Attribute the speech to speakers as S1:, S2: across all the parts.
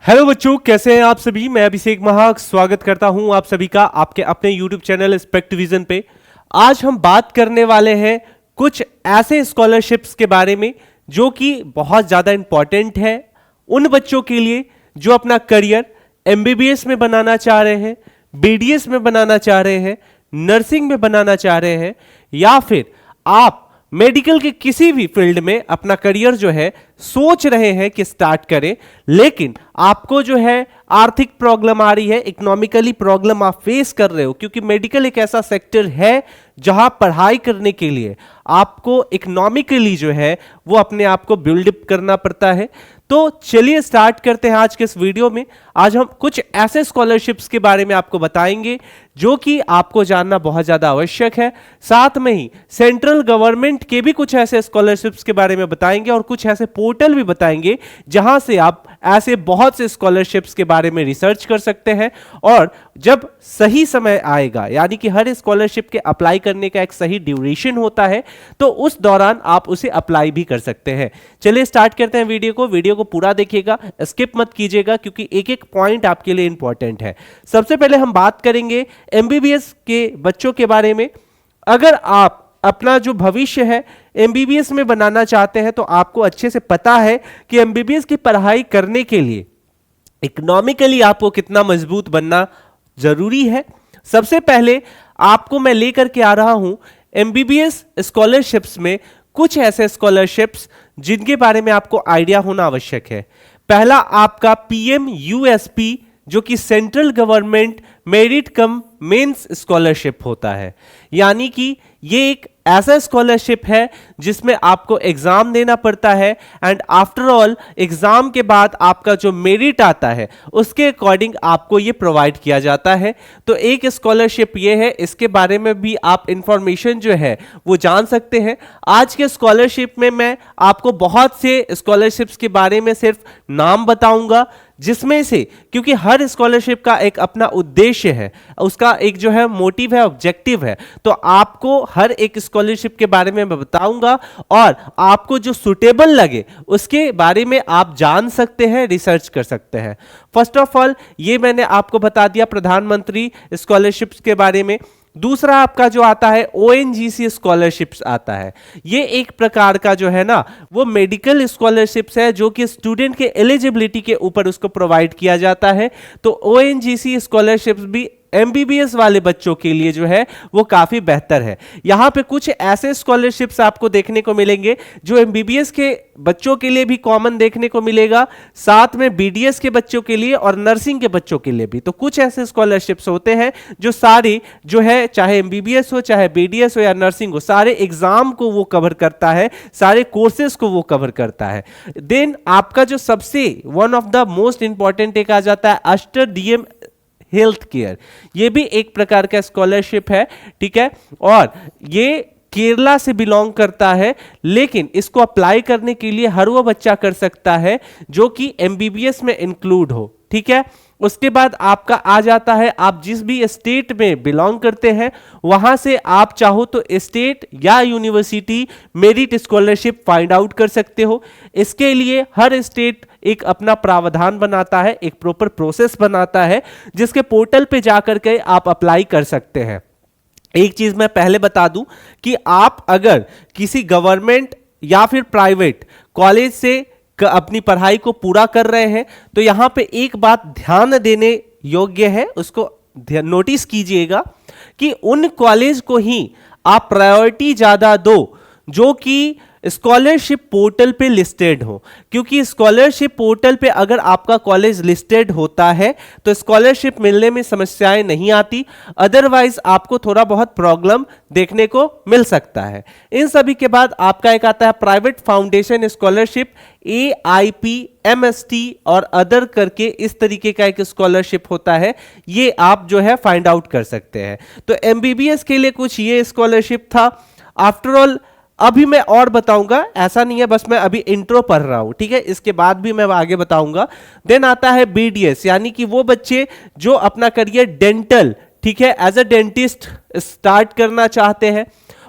S1: Hello बच्चों, कैसे हैं आप सभी। मैं अभिषेक महाक स्वागत करता हूं आप सभी का आपके अपने YouTube चैनल स्पेक्टविजन पे। आज हम बात करने वाले हैं कुछ ऐसे स्कॉलरशिप्स के बारे में जो कि बहुत ज़्यादा इंपॉर्टेंट है उन बच्चों के लिए जो अपना करियर MBBS में बनाना चाह रहे हैं, BDS में बनाना चाह रहे हैं, नर्सिंग में बनाना चाह रहे हैं, या फिर आप मेडिकल के किसी भी फील्ड में अपना करियर जो है सोच रहे हैं कि स्टार्ट करें, लेकिन आपको जो है आर्थिक प्रॉब्लम आ रही है, इकोनॉमिकली प्रॉब्लम आप फेस कर रहे हो, क्योंकि मेडिकल एक ऐसा सेक्टर है जहां पढ़ाई करने के लिए आपको इकोनॉमिकली जो है वो अपने आप को बिल्डअप करना पड़ता है। तो चलिए स्टार्ट करते हैं आज के इस वीडियो में। आज हम कुछ ऐसे स्कॉलरशिप्स के बारे में आपको बताएंगे जो कि आपको जानना बहुत ज्यादा आवश्यक है। साथ में ही सेंट्रल गवर्नमेंट के भी कुछ ऐसे स्कॉलरशिप्स के बारे में बताएंगे और कुछ ऐसे पोर्टल भी बताएंगे जहां से आप ऐसे बहुत से स्कॉलरशिप्स के बारे में रिसर्च कर सकते हैं, और जब सही समय आएगा, यानी कि हर स्कॉलरशिप के अप्लाई करने का एक सही ड्यूरेशन होता है, तो उस दौरान आप उसे अप्लाई भी कर सकते हैं। चलिए स्टार्ट करते हैं वीडियो को पूरा देखिएगा, स्किप मत कीजिएगा, क्योंकि एक एक पॉइंट आपके लिए इंपॉर्टेंट है। सबसे पहले हम बात करेंगे MBBS के बच्चों के बारे में। अगर आप अपना जो भविष्य है MBBS में बनाना चाहते हैं, तो आपको अच्छे से पता है कि MBBS की पढ़ाई करने के लिए इकोनॉमिकली आपको कितना मजबूत बनना जरूरी है। सबसे पहले आपको मैं लेकर के आ रहा हूं MBBS स्कॉलरशिप्स में कुछ ऐसे स्कॉलरशिप्स जिनके बारे में आपको आइडिया होना आवश्यक है। पहला आपका PMUSP, जो कि central government merit cum means scholarship होता है, यानी कि ये एक ऐसा स्कॉलरशिप है जिसमें आपको एग्जाम देना पड़ता है, एंड आफ्टर ऑल एग्जाम के बाद आपका जो मेरिट आता है उसके अकॉर्डिंग आपको ये प्रोवाइड किया जाता है। तो एक स्कॉलरशिप ये है, इसके बारे में भी आप इंफॉर्मेशन जो है वो जान सकते हैं। आज के स्कॉलरशिप में मैं आपको बहुत से स्कॉलरशिप्स के बारे में सिर्फ नाम बताऊंगा, जिसमें से, क्योंकि हर स्कॉलरशिप का एक अपना उद्देश्य है, उसका एक जो है मोटिव है, ऑब्जेक्टिव है, तो आपको हर एक स्कॉलरशिप के बारे में मैं बताऊंगा और आपको जो सुटेबल लगे उसके बारे में आप जान सकते हैं, रिसर्च कर सकते हैं। फर्स्ट ऑफ ऑल ये मैंने आपको बता दिया प्रधानमंत्री स्कॉलरशिप्स के बारे में। दूसरा आपका जो आता है ONGC स्कॉलरशिप्स आता है। ये एक प्रकार का जो है ना वो मेडिकल स्कॉलरशिप्स है, जो कि स्टूडेंट के एलिजिबिलिटी के ऊपर उसको प्रोवाइड किया जाता है। तो ONGC स्कॉलरशिप्स भी MBBS वाले बच्चों के लिए जो है वो काफी बेहतर है। यहां पे कुछ ऐसे स्कॉलरशिप्स आपको देखने को मिलेंगे जो MBBS के बच्चों के लिए भी कॉमन देखने को मिलेगा, साथ में BDS के बच्चों के लिए और नर्सिंग के बच्चों के लिए भी। तो कुछ ऐसे स्कॉलरशिप्स होते हैं जो सारी जो है, चाहे MBBS हो, चाहे BDS हो या नर्सिंग हो, सारे एग्जाम को वो कवर करता है, सारे कोर्सेज को वो कवर करता है। देन आपका जो सबसे one of the most important एक आ जाता है अष्टर DM हेल्थ केयर। ये भी एक प्रकार का स्कॉलरशिप है, ठीक है, और ये केरला से बिलोंग करता है, लेकिन इसको अप्लाई करने के लिए हर वो बच्चा कर सकता है जो कि MBBS में इंक्लूड हो, ठीक है। उसके बाद आपका आ जाता है, आप जिस भी स्टेट में बिलोंग करते हैं वहां से आप चाहो तो स्टेट या university merit scholarship find out कर सकते हो। इसके लिए हर स्टेट एक अपना प्रावधान बनाता है, एक प्रॉपर प्रोसेस बनाता है, जिसके पोर्टल पे जाकर के आप अप्लाई कर सकते हैं। एक चीज मैं पहले बता दूं कि आप अगर किसी गवर्नमेंट या फिर प्राइवेट कॉलेज से अपनी पढ़ाई को पूरा कर रहे हैं, तो यहां पे एक बात ध्यान देने योग्य है, उसको नोटिस कीजिएगा कि उन कॉलेज को ही आप प्रायोरिटी ज्यादा दो जो कि स्कॉलरशिप पोर्टल पे लिस्टेड हो, क्योंकि स्कॉलरशिप पोर्टल पे अगर आपका कॉलेज लिस्टेड होता है तो स्कॉलरशिप मिलने में समस्याएं नहीं आती, अदरवाइज आपको थोड़ा बहुत प्रॉब्लम देखने को मिल सकता है। इन सभी के बाद आपका एक आता है प्राइवेट फाउंडेशन स्कॉलरशिप, AIPMST और अदर करके इस तरीके का एक स्कॉलरशिप होता है, ये आप जो है फाइंड आउट कर सकते हैं। तो MBBS के लिए कुछ ये स्कॉलरशिप था। आफ्टर ऑल अभी मैं और बताऊंगा, ऐसा नहीं है बस मैं अभी इंट्रो पढ़ रहा हूं, ठीक है, इसके बाद भी मैं आगे बताऊंगा। देन आता है BDS, यानी कि वो बच्चे जो अपना करियर डेंटल, ठीक है, एज अ डेंटिस्ट स्टार्ट करना चाहते हैं,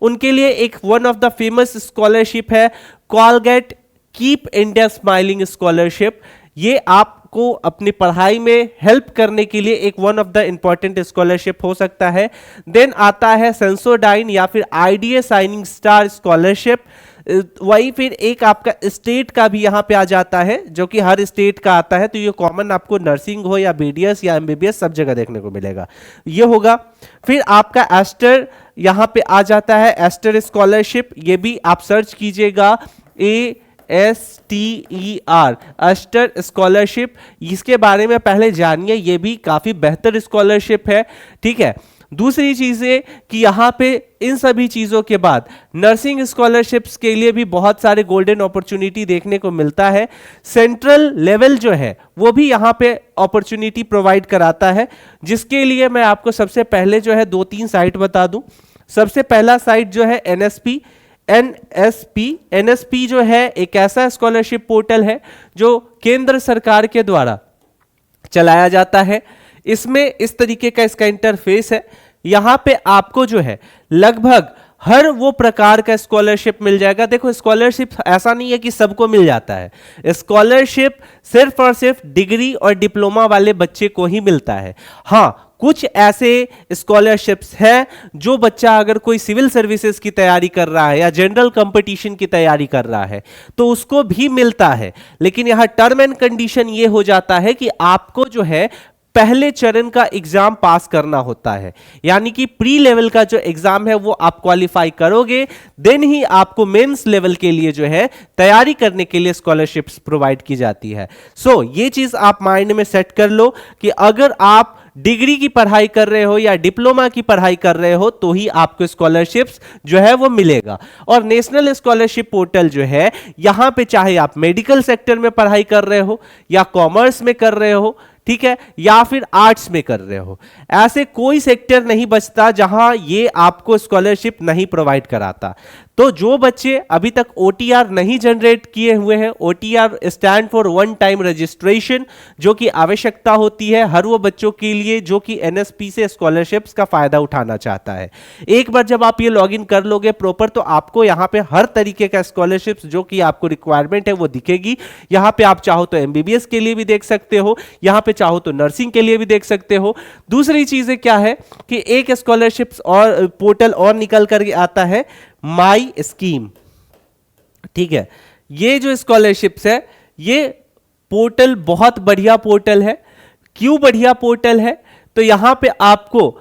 S1: उनके लिए एक one of the famous scholarship है Colgate keep India smiling scholarship. ये आप आपको अपनी पढ़ाई में हेल्प करने के लिए एक one of the important scholarship हो सकता है। देन आता है सेंसोडाइन या फिर आईडीए शाइनिंग स्टार स्कॉलरशिप। वही फिर एक आपका स्टेट का भी यहां पे आ जाता है, जो कि हर स्टेट का आता है, तो ये कॉमन आपको नर्सिंग हो या बीडीएस या एमबीबीएस सब जगह देखने को मिलेगा, ये होगा। फिर आपका एस्टर यहां पे आ जाता है, एस्टर स्कॉलरशिप, ये भी आप सर्च कीजिएगा, ASTER एस्टर स्कॉलरशिप, इसके बारे में पहले जानिए, ये भी काफी बेहतर स्कॉलरशिप है, ठीक है। दूसरी चीज है कि यहां पे इन सभी चीजों के बाद नर्सिंग स्कॉलरशिप्स के लिए भी बहुत सारे गोल्डन अपॉर्चुनिटी देखने को मिलता है। सेंट्रल लेवल जो है वो भी यहां पे अपॉर्चुनिटी प्रोवाइड कराता है, जिसके लिए मैं आपको सबसे पहले जो है 2-3 साइट बता दूं। सबसे पहला साइट जो है एनएसपी जो है एक ऐसा स्कॉलरशिप पोर्टल है जो केंद्र सरकार के द्वारा चलाया जाता है। इसमें इस तरीके का इसका इंटरफेस है, यहां पे आपको जो है लगभग हर वो प्रकार का स्कॉलरशिप मिल जाएगा। देखो स्कॉलरशिप ऐसा नहीं है कि सबको मिल जाता है, स्कॉलरशिप सिर्फ और सिर्फ डिग्री और डिप्लोमा वाले बच्चे को ही मिलता है। हाँ, कुछ ऐसे स्कॉलरशिप्स हैं जो बच्चा अगर कोई सिविल सर्विसेज की तैयारी कर रहा है या जनरल कंपटीशन की तैयारी कर रहा है तो उसको भी मिलता है, लेकिन यहां टर्म एंड कंडीशन ये हो जाता है कि आपको जो है पहले चरण का एग्जाम पास करना होता है, यानी कि प्री लेवल का जो एग्जाम है वो आप क्वालिफाई करोगे, देन ही आपको मेंस लेवल के लिए जो है तैयारी करने के लिए स्कॉलरशिप्स प्रोवाइड की जाती है। सो ये चीज आप माइंड में सेट कर लो कि अगर आप डिग्री की पढ़ाई कर रहे हो या डिप्लोमा की पढ़ाई कर रहे हो तो ही आपको स्कॉलरशिप्स जो है वो मिलेगा। और नेशनल स्कॉलरशिप पोर्टल जो है, यहां पे चाहे आप मेडिकल सेक्टर में पढ़ाई कर रहे हो या कॉमर्स में कर रहे हो, ठीक है, या फिर आर्ट्स में कर रहे हो, ऐसे कोई सेक्टर नहीं बचता जहां ये आपको स्कॉलरशिप नहीं प्रोवाइड कराता। तो जो बच्चे अभी तक ओटीआर नहीं जनरेट किए हुए हैं, OTR stand for one time registration, जो कि आवश्यकता होती है हर वो बच्चों के लिए जो कि एनएसपी से स्कॉलरशिप्स का फायदा उठाना चाहता है। एक बार जब आप ये लॉगिन कर लोगे प्रॉपर, तो आपको यहाँ पे हर तरीके का स्कॉलरशिप्स जो कि आपको रिक्वायरमेंट है वो दिखेगी। यहाँ पे आप चाहो तो एमबीबीएस के लिए भी देख सकते हो, यहाँ पे चाहो तो नर्सिंग के लिए भी देख सकते हो। दूसरी चीजें क्या है कि एक स्कॉलरशिप्स और पोर्टल और निकल कर आता है, माई स्कीम, ठीक है। ये जो स्कॉलरशिप्स है, ये पोर्टल बहुत बढ़िया पोर्टल है। क्यों बढ़िया पोर्टल है? तो यहां पे आपको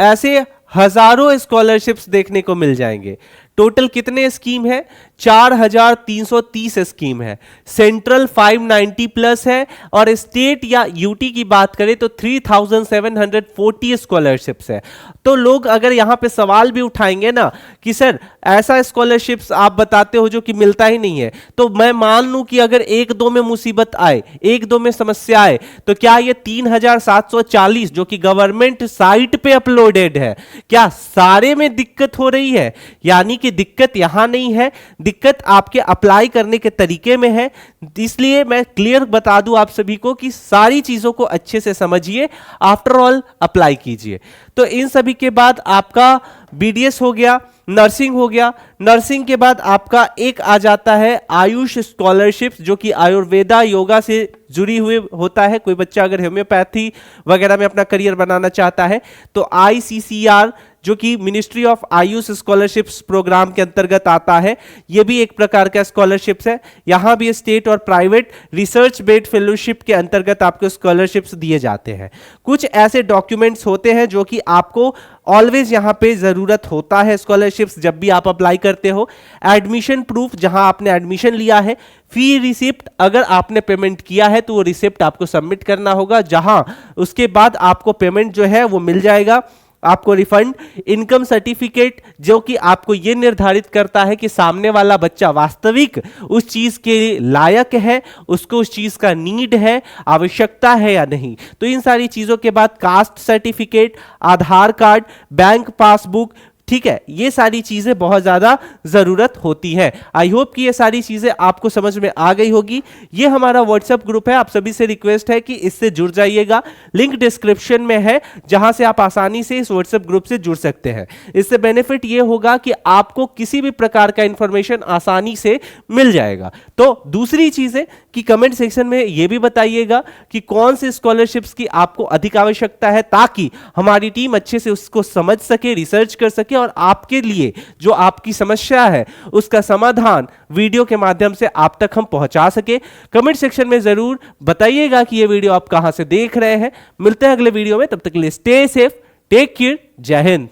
S1: ऐसे हजारों स्कॉलरशिप्स देखने को मिल जाएंगे। टोटल कितने स्कीम है? 4330 स्कीम है। सेंट्रल 590 प्लस है, और स्टेट या यूटी की बात करें तो 3740 स्कॉलरशिप्स है। तो लोग अगर यहां पे सवाल भी उठाएंगे ना कि सर ऐसा स्कॉलरशिप्स आप बताते हो जो कि मिलता ही नहीं है, तो मैं मान लूं कि अगर एक दो में मुसीबत आए, एक दो में समस्या आए, तो क्या ये 3740 जो कि गवर्नमेंट साइट पे अपलोडेड है, क्या सारे में दिक्कत हो रही है? यानी कि दिक्कत यहां नहीं है, दिक्कत आपके अप्लाई करने के तरीके में है। इसलिए मैं क्लियर बता दूं आप सभी को कि सारी चीजों को अच्छे से समझिए, आफ्टर ऑल अप्लाई कीजिए। तो इन सभी के बाद आपका बीडीएस हो गया, नर्सिंग हो गया। नर्सिंग के बाद आपका एक आ जाता है आयुष स्कॉलरशिप, जो कि आयुर्वेदा योगा से जुड़ी हुई होता है। कोई बच्चा अगर होम्योपैथी वगैरह में अपना करियर बनाना चाहता है तो आईसीसीआर, जो कि ministry of AYUSH scholarships programme के अंतर्गत आता है, यह भी एक प्रकार का स्कॉलरशिप्स है। यहां भी स्टेट और प्राइवेट रिसर्च बेस्ड फेलोशिप के अंतर्गत आपको स्कॉलरशिप्स दिए जाते हैं। कुछ ऐसे डॉक्यूमेंट्स होते हैं जो कि आपको ऑलवेज यहां पे जरूरत होता है स्कॉलरशिप्स जब भी आप अप्लाई करते हो। एडमिशन प्रूफ, जहां आपने एडमिशन लिया है। फी रिसिप्ट, अगर आपने पेमेंट किया है तो वो रिसिप्ट आपको सबमिट करना होगा, जहां उसके बाद आपको पेमेंट जो है वो मिल जाएगा, आपको रिफंड। इनकम सर्टिफिकेट, जो कि आपको यह निर्धारित करता है कि सामने वाला बच्चा वास्तविक उस चीज के लायक है, उसको उस चीज का नीड है, आवश्यकता है या नहीं। तो इन सारी चीजों के बाद कास्ट सर्टिफिकेट, आधार कार्ड, बैंक पासबुक, ठीक है, ये सारी चीजें बहुत ज्यादा जरूरत होती है। आई होप कि ये सारी चीजें आपको समझ में आ गई होगी। ये हमारा व्हाट्सएप ग्रुप है, आप सभी से रिक्वेस्ट है कि इससे जुड़ जाइएगा। लिंक डिस्क्रिप्शन में है, जहां से आप आसानी से इस व्हाट्सएप ग्रुप से जुड़ सकते हैं। इससे बेनिफिट ये होगा कि आपको किसी भी प्रकार का इंफॉर्मेशन आसानी से मिल जाएगा। तो दूसरी चीज है कि कमेंट सेक्शन में यह भी बताइएगा कि कौन से स्कॉलरशिप्स की आपको अधिक आवश्यकता है, ताकि हमारी टीम अच्छे से उसको समझ सके, रिसर्च कर सके और आपके लिए जो आपकी समस्या है उसका समाधान वीडियो के माध्यम से आप तक हम पहुंचा सके। कमेंट सेक्शन में जरूर बताइएगा कि यह वीडियो आप कहां से देख रहे हैं। मिलते हैं अगले वीडियो में, तब तक के लिए स्टे सेफ, टेक केयर, जय हिंद।